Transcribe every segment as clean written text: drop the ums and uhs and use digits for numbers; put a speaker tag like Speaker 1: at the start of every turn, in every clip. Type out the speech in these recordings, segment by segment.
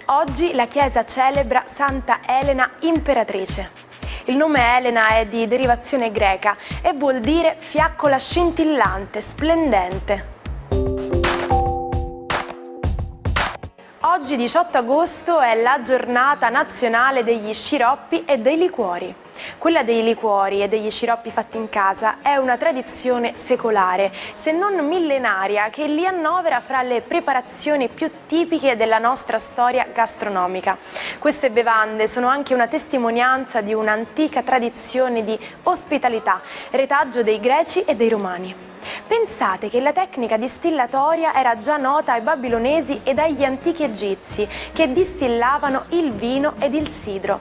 Speaker 1: Oggi la Chiesa celebra Santa Elena Imperatrice. Il nome Elena è di derivazione greca e vuol dire fiaccola scintillante, splendente. Oggi 18 agosto è la giornata nazionale degli sciroppi e dei liquori. Quella dei liquori e degli sciroppi fatti in casa è una tradizione secolare, se non millenaria, che li annovera fra le preparazioni più tipiche della nostra storia gastronomica. Queste bevande sono anche una testimonianza di un'antica tradizione di ospitalità, retaggio dei Greci e dei Romani. Pensate che la tecnica distillatoria era già nota ai babilonesi ed agli antichi egizi, che distillavano il vino ed il sidro.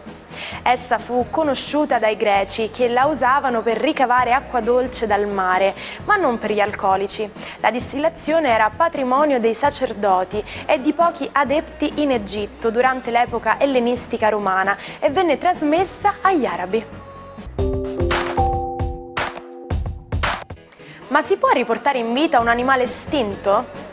Speaker 1: Essa fu conosciuta dai greci, che la usavano per ricavare acqua dolce dal mare, ma non per gli alcolici. La distillazione era patrimonio dei sacerdoti e di pochi adepti in Egitto durante l'epoca ellenistica romana e venne trasmessa agli arabi. Ma si può riportare in vita un animale estinto?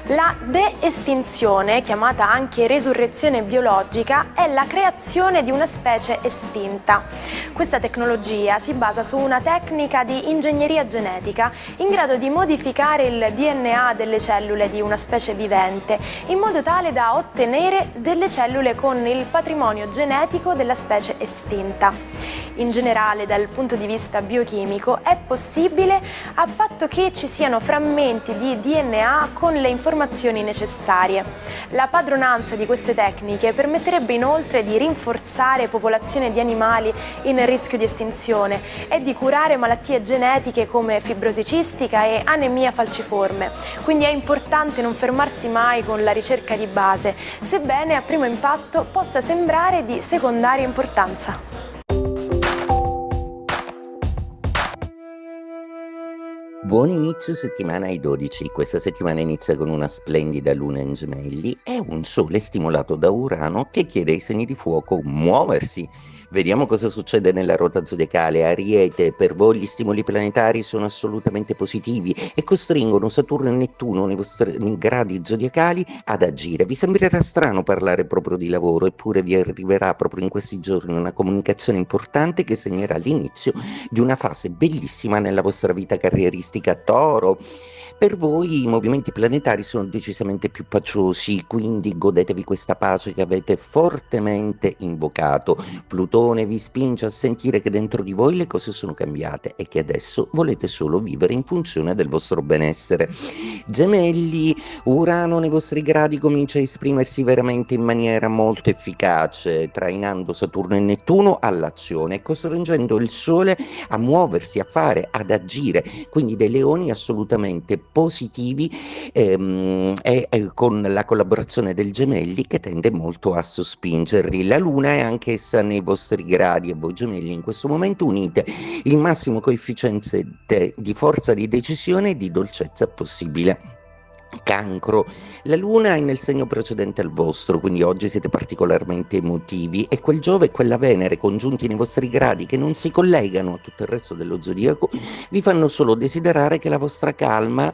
Speaker 1: La de-estinzione, chiamata anche resurrezione biologica, è la creazione di una specie estinta. Questa tecnologia si basa su una tecnica di ingegneria genetica in grado di modificare il DNA delle cellule di una specie vivente, in modo tale da ottenere delle cellule con il patrimonio genetico della specie estinta. In generale, dal punto di vista biochimico, è possibile a patto che ci siano frammenti di DNA con le informazioni necessarie. La padronanza di queste tecniche permetterebbe inoltre di rinforzare popolazioni di animali in rischio di estinzione e di curare malattie genetiche come fibrosi cistica e anemia falciforme. Quindi è importante non fermarsi mai con la ricerca di base, sebbene a primo impatto possa sembrare di secondaria importanza.
Speaker 2: Buon inizio settimana ai 12. Questa settimana inizia con una splendida luna in gemelli e un sole stimolato da Urano che chiede ai segni di fuoco muoversi. Vediamo cosa succede nella ruota zodiacale. Ariete, per voi gli stimoli planetari sono assolutamente positivi e costringono Saturno e Nettuno nei vostri gradi zodiacali ad agire. Vi sembrerà strano parlare proprio di lavoro, eppure vi arriverà proprio in questi giorni una comunicazione importante che segnerà l'inizio di una fase bellissima nella vostra vita carrieristica. Toro, per voi i movimenti planetari sono decisamente più paciosi, quindi godetevi questa pace che avete fortemente invocato. Plutone vi spinge a sentire che dentro di voi le cose sono cambiate e che adesso volete solo vivere in funzione del vostro benessere. Gemelli, Urano nei vostri gradi comincia a esprimersi veramente in maniera molto efficace, trainando Saturno e Nettuno all'azione e costringendo il Sole a muoversi, a fare, ad agire, quindi dei leoni assolutamente positivi con la collaborazione del Gemelli che tende molto a sospingerli. La Luna è anch'essa nei vostri gradi e voi Gemelli in questo momento unite il massimo coefficiente di forza di decisione e di dolcezza possibile. Cancro, la Luna è nel segno precedente al vostro, quindi oggi siete particolarmente emotivi e quel Giove e quella Venere congiunti nei vostri gradi che non si collegano a tutto il resto dello zodiaco vi fanno solo desiderare che la vostra calma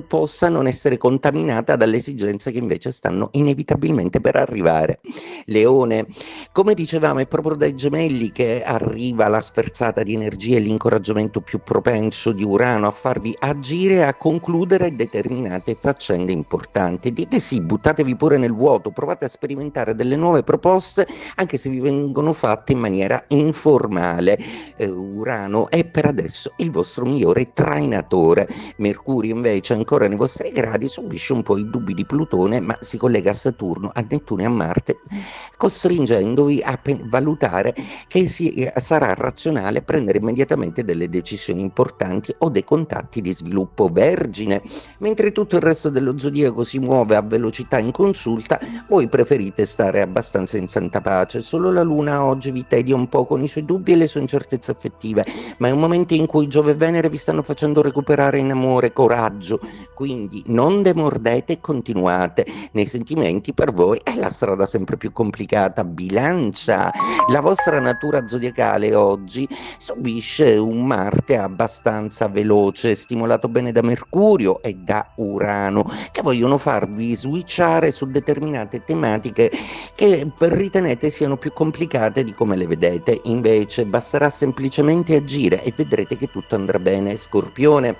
Speaker 2: possa non essere contaminata dalle esigenze che invece stanno inevitabilmente per arrivare. Leone, come dicevamo, è proprio dai Gemelli che arriva la sferzata di energia e l'incoraggiamento più propenso di Urano a farvi agire e a concludere determinate faccende importanti. Dite sì, buttatevi pure nel vuoto, provate a sperimentare delle nuove proposte anche se vi vengono fatte in maniera informale. Urano è per adesso il vostro migliore trainatore. Mercurio invece ancora nei vostri gradi subisce un po' i dubbi di Plutone, ma si collega a Saturno, a Nettuno e a Marte, costringendovi a valutare che sarà razionale prendere immediatamente delle decisioni importanti o dei contatti di sviluppo. Vergine, mentre tutto il resto dello zodiaco si muove a velocità inconsulta, voi preferite stare abbastanza in santa pace. Solo la luna oggi vi tedia un po' con i suoi dubbi e le sue incertezze affettive, ma è un momento in cui Giove e Venere vi stanno facendo recuperare in amore coraggio, quindi non demordete e continuate. Nei sentimenti per voi è la strada sempre più complicata. Bilancia, la vostra natura zodiacale oggi subisce un Marte abbastanza veloce, stimolato bene da Mercurio e da Urano, che vogliono farvi switchare su determinate tematiche che ritenete siano più complicate di come le vedete. Invece basterà semplicemente agire e vedrete che tutto andrà bene. Scorpione,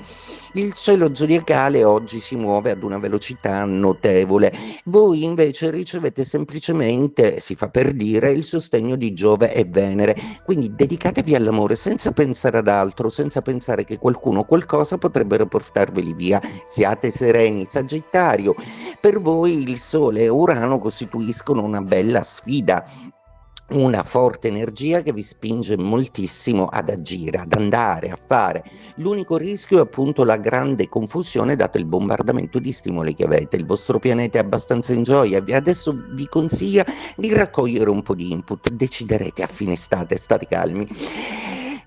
Speaker 2: il cielo zodiacale oggi si muove ad una velocità notevole, voi invece ricevete semplicemente, si fa per dire, il sostegno di Giove e Venere, quindi dedicatevi all'amore senza pensare ad altro, senza pensare che qualcuno o qualcosa potrebbero portarveli via. Siate sereni. Sagittario, per voi il Sole e Urano costituiscono una bella sfida, una forte energia che vi spinge moltissimo ad agire, ad andare, a fare. L'unico rischio è appunto la grande confusione dato il bombardamento di stimoli che avete. Il vostro pianeta è abbastanza in gioia e adesso vi consiglia di raccogliere un po' di input. Deciderete a fine estate, state calmi.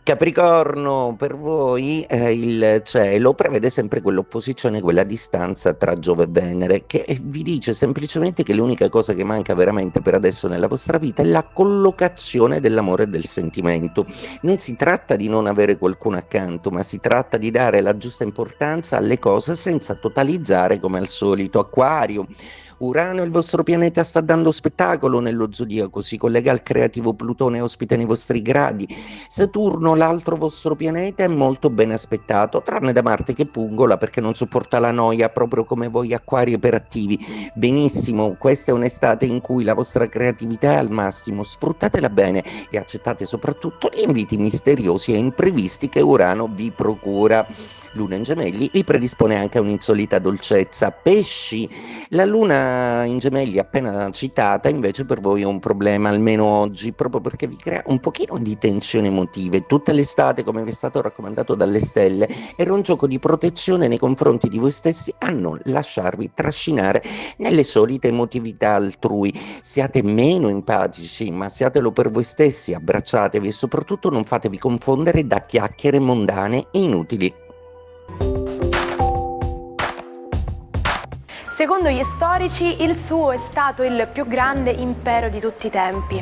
Speaker 2: Capricorno, per voi il cielo prevede sempre quell'opposizione, quella distanza tra Giove e Venere, che vi dice semplicemente che l'unica cosa che manca veramente per adesso nella vostra vita è la collocazione dell'amore e del sentimento. Non si tratta di non avere qualcuno accanto, ma si tratta di dare la giusta importanza alle cose senza totalizzare come al solito. Acquario, Urano, il vostro pianeta, sta dando spettacolo nello zodiaco, si collega al creativo Plutone, ospita nei vostri gradi. Saturno, l'altro vostro pianeta, è molto ben aspettato, tranne da Marte che pungola perché non sopporta la noia, proprio come voi acquari iperattivi. Benissimo, questa è un'estate in cui la vostra creatività è al massimo, sfruttatela bene e accettate soprattutto gli inviti misteriosi e imprevisti che Urano vi procura. Luna in Gemelli vi predispone anche a un'insolita dolcezza. Pesci, la luna in Gemelli appena citata invece per voi è un problema, almeno oggi, proprio perché vi crea un pochino di tensioni emotive. Tutta l'estate, come vi è stato raccomandato dalle stelle, era un gioco di protezione nei confronti di voi stessi a non lasciarvi trascinare nelle solite emotività altrui. Siate meno empatici, ma siatelo per voi stessi, abbracciatevi e soprattutto non fatevi confondere da chiacchiere mondane e inutili.
Speaker 1: Secondo gli storici, il suo è stato il più grande impero di tutti i tempi,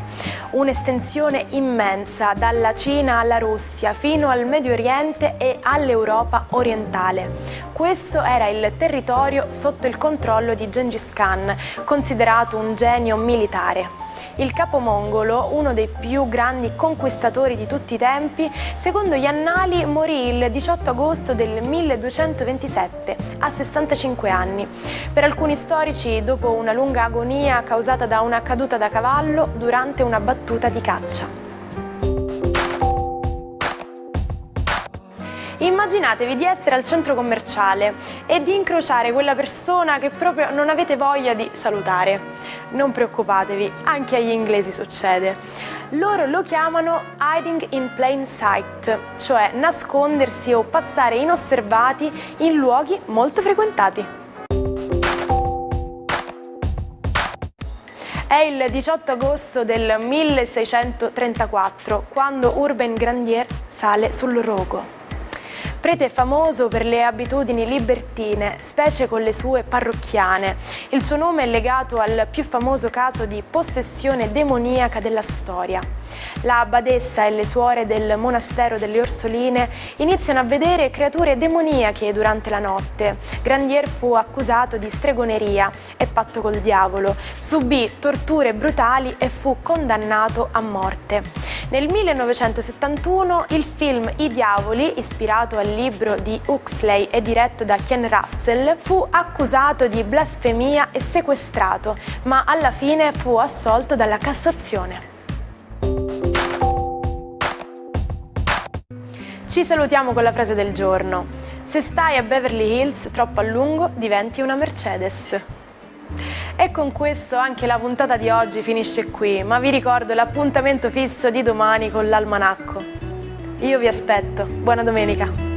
Speaker 1: un'estensione immensa dalla Cina alla Russia fino al Medio Oriente e all'Europa orientale. Questo era il territorio sotto il controllo di Gengis Khan, considerato un genio militare. Il capo mongolo, uno dei più grandi conquistatori di tutti i tempi, secondo gli annali morì il 18 agosto del 1227, a 65 anni. Per alcuni storici, dopo una lunga agonia causata da una caduta da cavallo durante una battuta di caccia. Immaginatevi di essere al centro commerciale e di incrociare quella persona che proprio non avete voglia di salutare. Non preoccupatevi, anche agli inglesi succede. Loro lo chiamano hiding in plain sight, cioè nascondersi o passare inosservati in luoghi molto frequentati. È il 18 agosto del 1634, quando Urbain Grandier sale sul rogo. Prete famoso per le abitudini libertine, specie con le sue parrocchiane. Il suo nome è legato al più famoso caso di possessione demoniaca della storia. La badessa e le suore del monastero delle Orsoline iniziano a vedere creature demoniache durante la notte. Grandier fu accusato di stregoneria e patto col diavolo, subì torture brutali e fu condannato a morte. Nel 1971 il film I Diavoli, ispirato al libro di Huxley e diretto da Ken Russell, fu accusato di blasfemia e sequestrato, ma alla fine fu assolto dalla Cassazione. Ci salutiamo con la frase del giorno: se stai a Beverly Hills troppo a lungo diventi una Mercedes. E con questo anche la puntata di oggi finisce qui, ma vi ricordo l'appuntamento fisso di domani con l'Almanacco. Io vi aspetto, buona domenica!